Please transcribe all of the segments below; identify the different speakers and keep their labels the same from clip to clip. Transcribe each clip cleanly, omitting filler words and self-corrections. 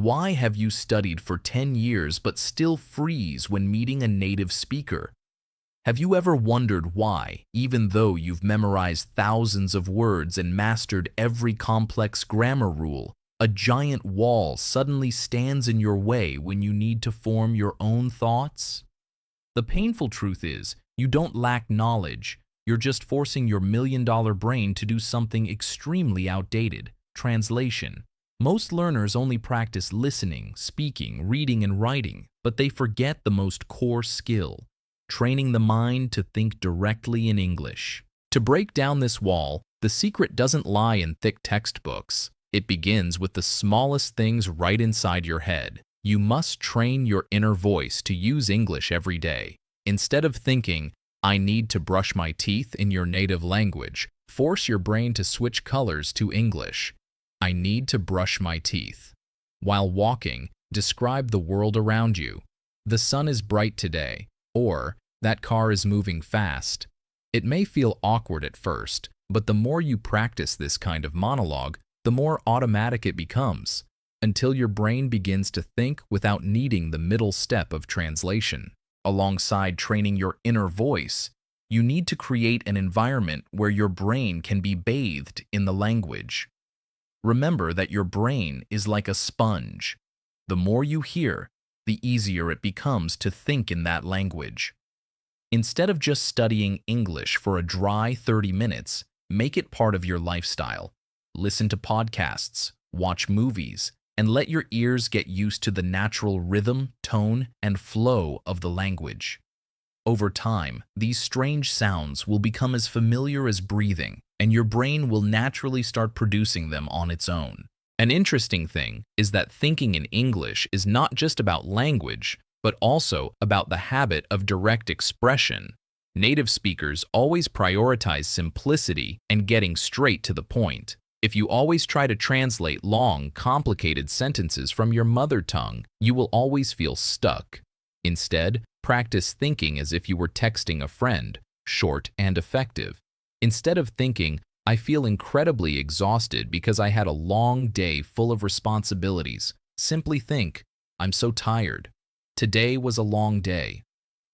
Speaker 1: Why have you studied for 10 years but still freeze when meeting a native speaker? Have you ever wondered why, even though you've memorized thousands of words and mastered every complex grammar rule, a giant wall suddenly stands in your way when you need to form your own thoughts? The painful truth is, you don't lack knowledge. You're just forcing your million-dollar brain to do something extremely outdated: translation. Most learners only practice listening, speaking, reading, and writing, but they forget the most core skill: training the mind to think directly in English. To break down this wall, the secret doesn't lie in thick textbooks. It begins with the smallest things right inside your head. You must train your inner voice to use English every day. Instead of thinking, "I need to brush my teeth" in your native language, force your brain to switch colors to English. I need to brush my teeth. While walking, describe the world around you. The sun is bright today, or that car is moving fast. It may feel awkward at first, but the more you practice this kind of monologue, the more automatic it becomes, until your brain begins to think without needing the middle step of translation. Alongside training your inner voice, you need to create an environment where your brain can be bathed in the language. Remember that your brain is like a sponge. The more you hear, the easier it becomes to think in that language. Instead of just studying English for a dry 30 minutes, make it part of your lifestyle. Listen to podcasts, watch movies, and let your ears get used to the natural rhythm, tone, and flow of the language. Over time, these strange sounds will become as familiar as breathing, and your brain will naturally start producing them on its own. An interesting thing is that thinking in English is not just about language, but also about the habit of direct expression. Native speakers always prioritize simplicity and getting straight to the point. If you always try to translate long, complicated sentences from your mother tongue, you will always feel stuck. Instead, practice thinking as if you were texting a friend, short and effective. Instead of thinking, "I feel incredibly exhausted because I had a long day full of responsibilities," simply think, "I'm so tired. Today was a long day."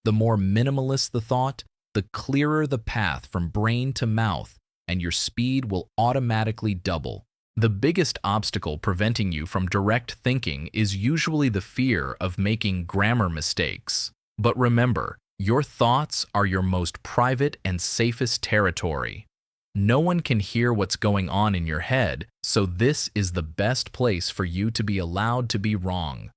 Speaker 1: The more minimalist the thought, the clearer the path from brain to mouth, and your speed will automatically double. The biggest obstacle preventing you from direct thinking is usually the fear of making grammar mistakes. But remember, your thoughts are your most private and safest territory. No one can hear what's going on in your head, so this is the best place for you to be allowed to be wrong.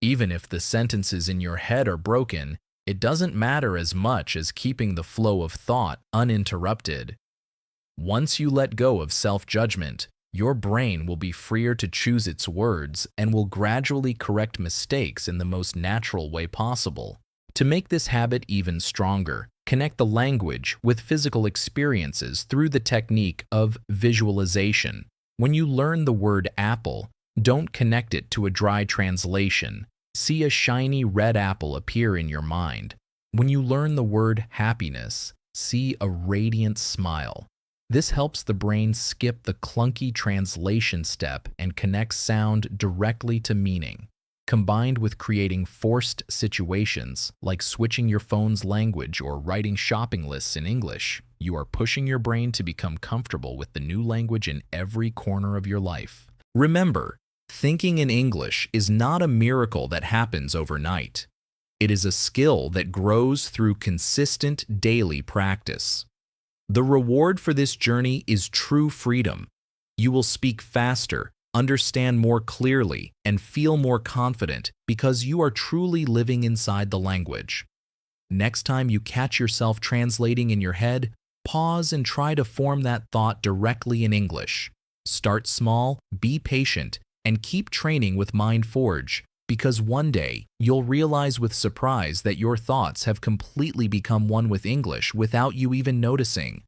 Speaker 1: Even if the sentences in your head are broken, it doesn't matter as much as keeping the flow of thought uninterrupted. Once you let go of self-judgment, your brain will be freer to choose its words and will gradually correct mistakes in the most natural way possible. To make this habit even stronger, connect the language with physical experiences through the technique of visualization. When you learn the word apple, don't connect it to a dry translation. See a shiny red apple appear in your mind. When you learn the word happiness, see a radiant smile. This helps the brain skip the clunky translation step and connects sound directly to meaning. Combined with creating forced situations, like switching your phone's language or writing shopping lists in English, you are pushing your brain to become comfortable with the new language in every corner of your life. Remember, thinking in English is not a miracle that happens overnight. It is a skill that grows through consistent daily practice. The reward for this journey is true freedom. You will speak faster, understand more clearly, and feel more confident because you are truly living inside the language. Next time you catch yourself translating in your head, pause and try to form that thought directly in English. Start small, be patient, and keep training with MindForge, because one day you'll realize with surprise that your thoughts have completely become one with English without you even noticing.